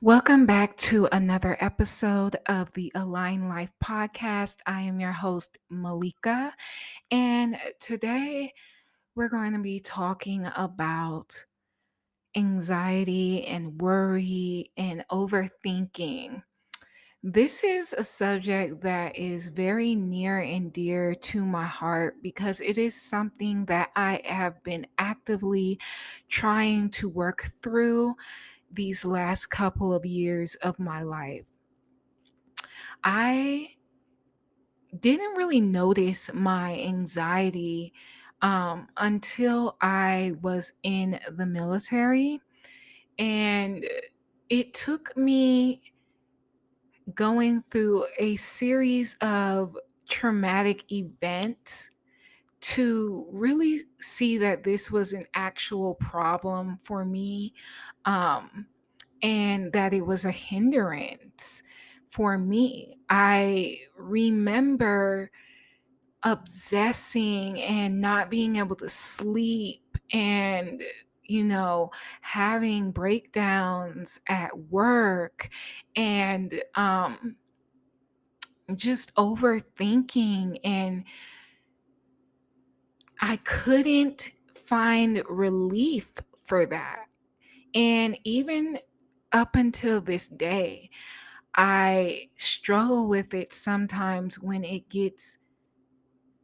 Welcome back to another episode of the Align Life podcast. I am your host, Malika, and today we're going to be talking about anxiety and worry and overthinking. This is a subject that is very near and dear to my heart because it is something that I have been actively trying to work through these last couple of years of my life. I didn't really notice my anxiety until I was in the military. And it took me going through a series of traumatic events to really see that this was an actual problem for me. Um, and that it was a hindrance for me. I remember obsessing and not being able to sleep and having breakdowns at work and just overthinking, and I couldn't find relief for that. And even up until this day, I struggle with it sometimes when it gets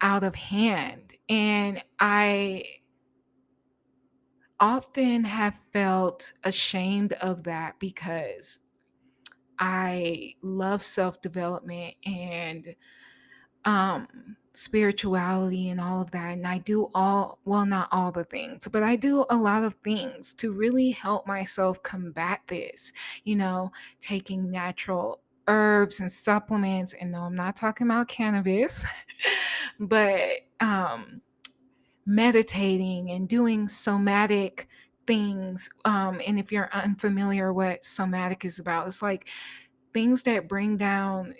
out of hand. And I often have felt ashamed of that because I love self development and spirituality and all of that. And I do well, not all the things, but I do a lot of things to really help myself combat this, you know, taking natural herbs and supplements. And no, I'm not talking about cannabis, but meditating and doing somatic things. And if you're unfamiliar what somatic is about, it's like things that bring down,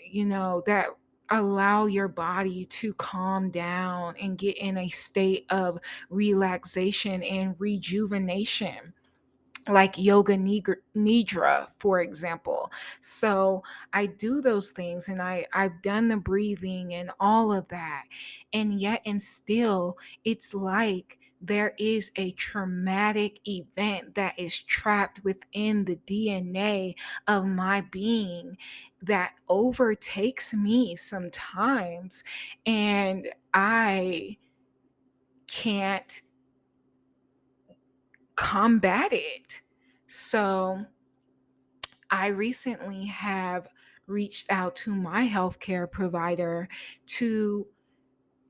that allow your body to calm down and get in a state of relaxation and rejuvenation, like yoga nidra, for example. So I do those things, and I've done the breathing and all of that, and yet and still it's like there is a traumatic event that is trapped within the DNA of my being that overtakes me sometimes, and I can't combat it. So I recently have reached out to my healthcare provider to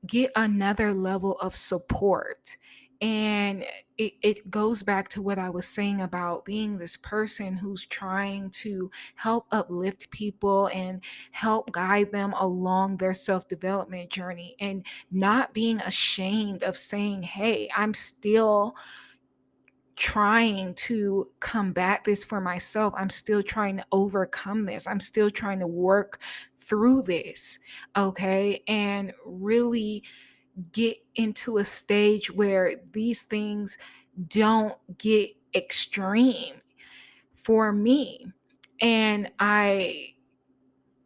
get another level of support. And it goes back to what I was saying about being this person who's trying to help uplift people and help guide them along their self development journey, and not being ashamed of saying, hey, I'm still trying to combat this for myself. I'm still trying to overcome this. I'm still trying to work through this. Okay. And really get into a stage where these things don't get extreme for me. And I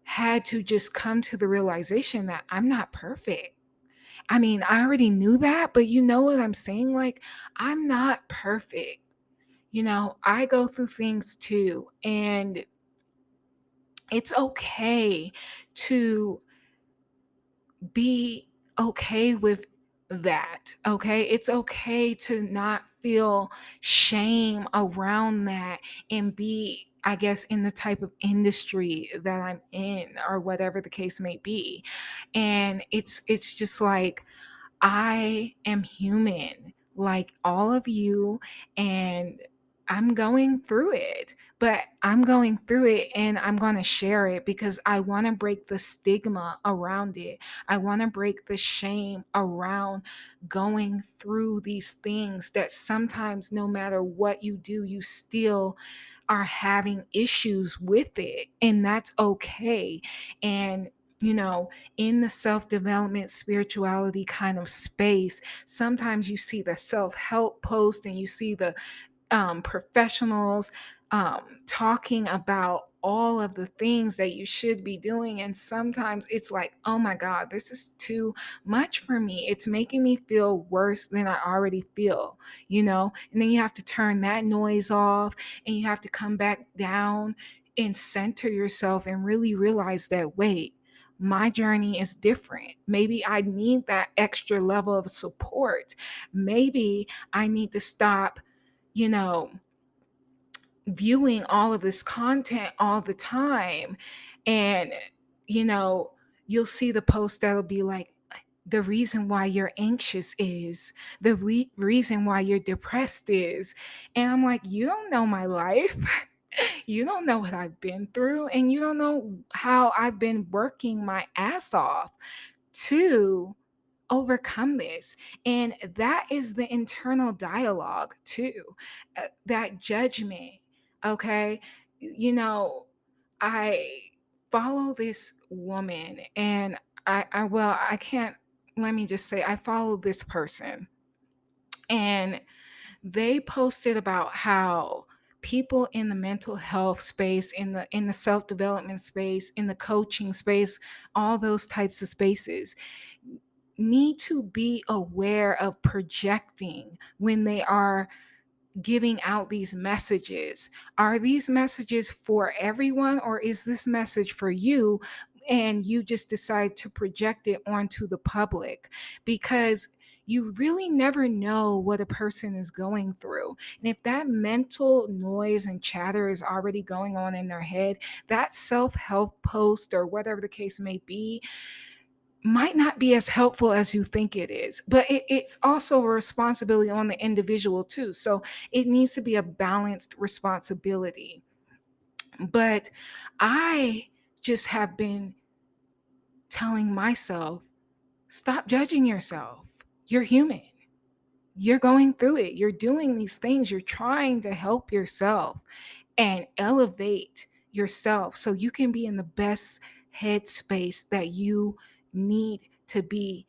had to just come to the realization that I'm not perfect. I mean, I already knew that, but you know what I'm saying? Like, I'm not perfect. I go through things too, and it's okay to be okay with that. Okay. It's okay to not feel shame around that and be, I guess, in the type of industry that I'm in, or whatever the case may be. And it's just like, I am human like all of you, and I'm going through it, but I'm going through it and I'm going to share it because I want to break the stigma around it. I want to break the shame around going through these things that sometimes, no matter what you do, you still are having issues with it. And that's okay. And in the self development, spirituality kind of space, sometimes you see the self help post and you see the professionals talking about all of the things that you should be doing. And sometimes it's like, oh my God, this is too much for me. It's making me feel worse than I already feel, you know? And then you have to turn that noise off and you have to come back down and center yourself and really realize that, wait, my journey is different. Maybe I need that extra level of support. Maybe I need to stop, you know, viewing all of this content all the time. And, you know, you'll see the post that'll be like, the reason why you're anxious is, the reason why you're depressed is. And I'm like, you don't know my life. You don't know what I've been through, and you don't know how I've been working my ass off to overcome this. And that is the internal dialogue too, that judgment. Okay. You know, I follow this woman, and well, I can't, let me just say, I follow this person, and they posted about how people in the mental health space, in the self-development space, in the coaching space, all those types of spaces need to be aware of projecting when they are giving out these messages. Are these messages for everyone, or is this message for you and you just decide to project it onto the public? Because you really never know what a person is going through. And if that mental noise and chatter is already going on in their head, that self help post or whatever the case may be might not be as helpful as you think it is, but it's also a responsibility on the individual too. So it needs to be a balanced responsibility. But I just have been telling myself, stop judging yourself. You're human. You're going through it. You're doing these things. You're trying to help yourself and elevate yourself so you can be in the best headspace that you need to be.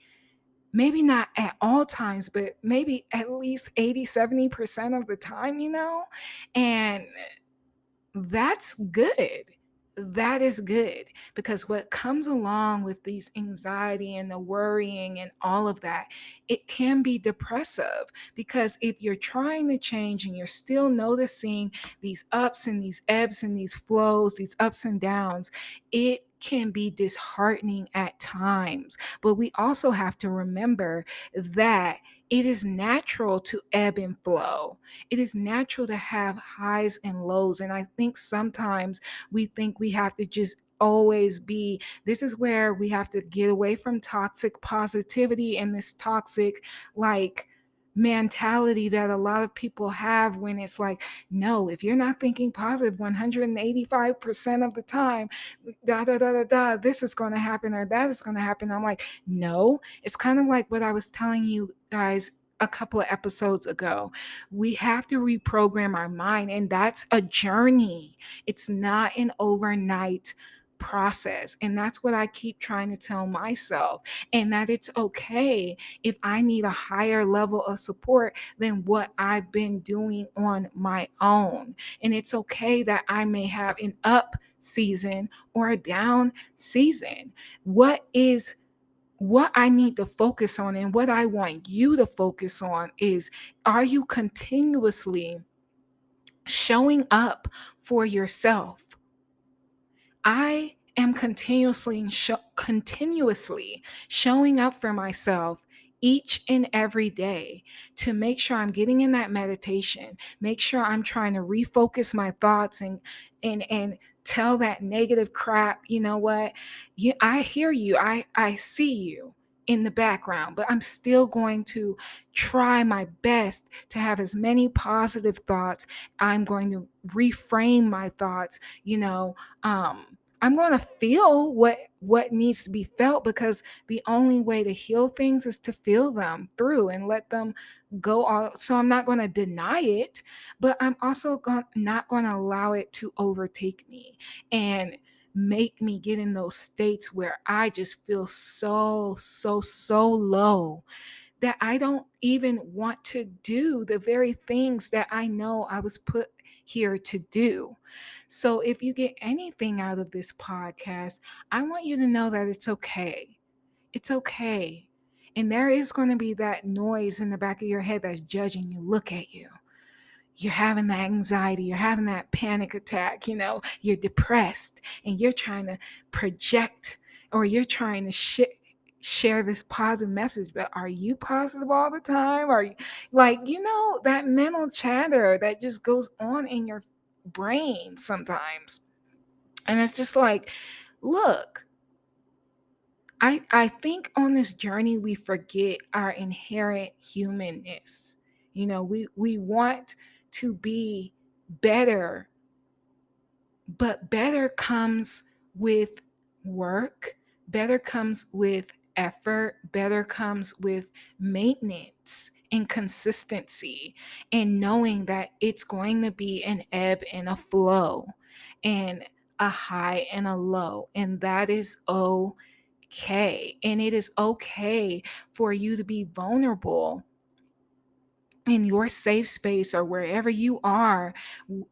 Maybe not at all times, but maybe at least 80, 70% of the time, you know? And that's good. That is good, because what comes along with these anxiety and the worrying and all of that, it can be depressive. Because if you're trying to change and you're still noticing these ups and these ebbs and these flows, these ups and downs, it can be disheartening at times. But we also have to remember that it is natural to ebb and flow. It is natural to have highs and lows. And I think sometimes we think we have to just always be, this is where we have to get away from toxic positivity and this toxic, like, mentality that a lot of people have, when it's like, no, if you're not thinking positive 185% of the time, da da da da da, this is going to happen or that is going to happen. I'm like, no. It's kind of like what I was telling you guys a couple of episodes ago. We have to reprogram our mind, and that's a journey. It's not an overnight process. And that's what I keep trying to tell myself. And that it's okay if I need a higher level of support than what I've been doing on my own. And it's okay that I may have an up season or a down season. What I need to focus on, and what I want you to focus on, is, are you continuously showing up for yourself? I am continuously showing up for myself each and every day to make sure I'm getting in that meditation, make sure I'm trying to refocus my thoughts and tell that negative crap, you know what? I hear you. I see you in the background, but I'm still going to try my best to have as many positive thoughts. I'm going to reframe my thoughts, you know. I'm going to feel what needs to be felt, because the only way to heal things is to feel them through and let them go all. So I'm not going to deny it, but I'm also not going to allow it to overtake me and make me get in those states where I just feel so low that I don't even want to do the very things that I know I was put here to do. So if you get anything out of this podcast, I want you to know that it's okay. It's okay. And there is going to be that noise in the back of your head that's judging you. Look at you. You're having that anxiety, you're having that panic attack, you're depressed and you're trying to project, or you're trying to share this positive message. But are you positive all the time? Are you like, that mental chatter that just goes on in your brain sometimes? And it's just like, look, I think on this journey we forget our inherent humanness. We want to be better, but better comes with work, better comes with effort, better comes with maintenance and consistency, and knowing that it's going to be an ebb and a flow, and a high and a low, and that is okay. And it is okay for you to be vulnerable in your safe space, or wherever you are,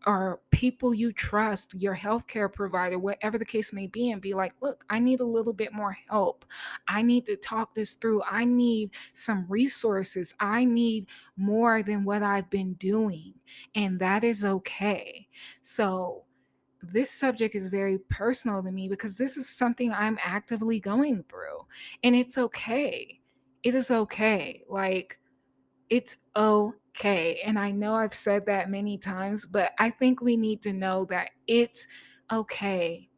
or people you trust, your healthcare provider, whatever the case may be, and be like, look, I need a little bit more help. I need to talk this through. I need some resources. I need more than what I've been doing. And that is okay. So, this subject is very personal to me because this is something I'm actively going through. And it's okay. It is okay. Like, it's okay. And I know I've said that many times, but I think we need to know that it's okay.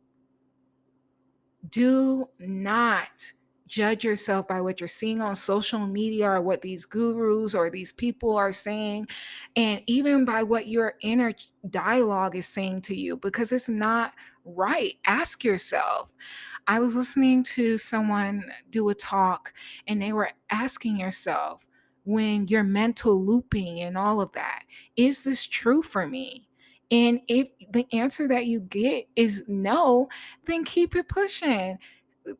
Do not judge yourself by what you're seeing on social media, or what these gurus or these people are saying, and even by what your inner dialogue is saying to you, because it's not right. Ask yourself. I was listening to someone do a talk, and they were asking yourself, when you're mental looping and all of that, is this true for me? And if the answer that you get is no, then keep it pushing.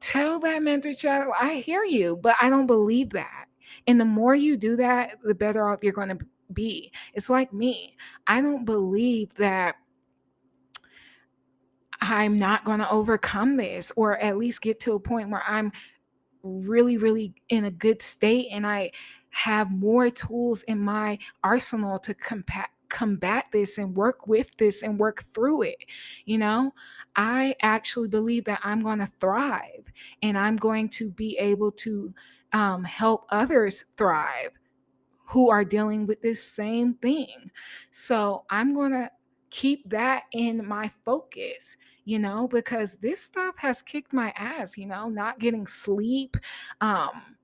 Tell that mentor child, I hear you, but I don't believe that. And the more you do that, the better off you're going to be. It's like me. I don't believe that I'm not going to overcome this, or at least get to a point where I'm really, really in a good state and I have more tools in my arsenal to combat this and work with this and work through it. I actually believe that I'm going to thrive, and I'm going to be able to help others thrive who are dealing with this same thing. So I'm going to keep that in my focus, because this stuff has kicked my ass, not getting sleep, um,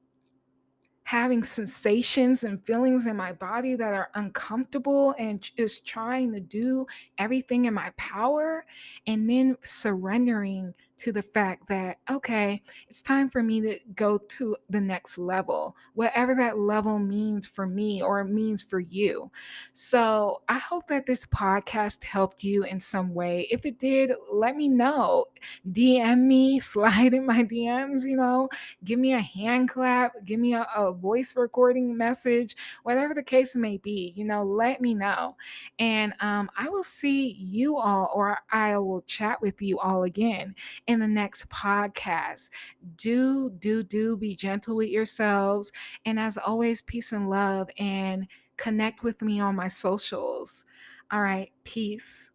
having sensations and feelings in my body that are uncomfortable, and just trying to do everything in my power, and then surrendering to the fact that, okay, it's time for me to go to the next level, whatever that level means for me or means for you. So I hope that this podcast helped you in some way. If it did, let me know. DM me, slide in my DMs, give me a hand clap, give me a voice recording message, whatever the case may be, let me know. And I will see you all, or I will chat with you all again in the next podcast. Do be gentle with yourselves. And as always, peace and love, and connect with me on my socials. All right, peace.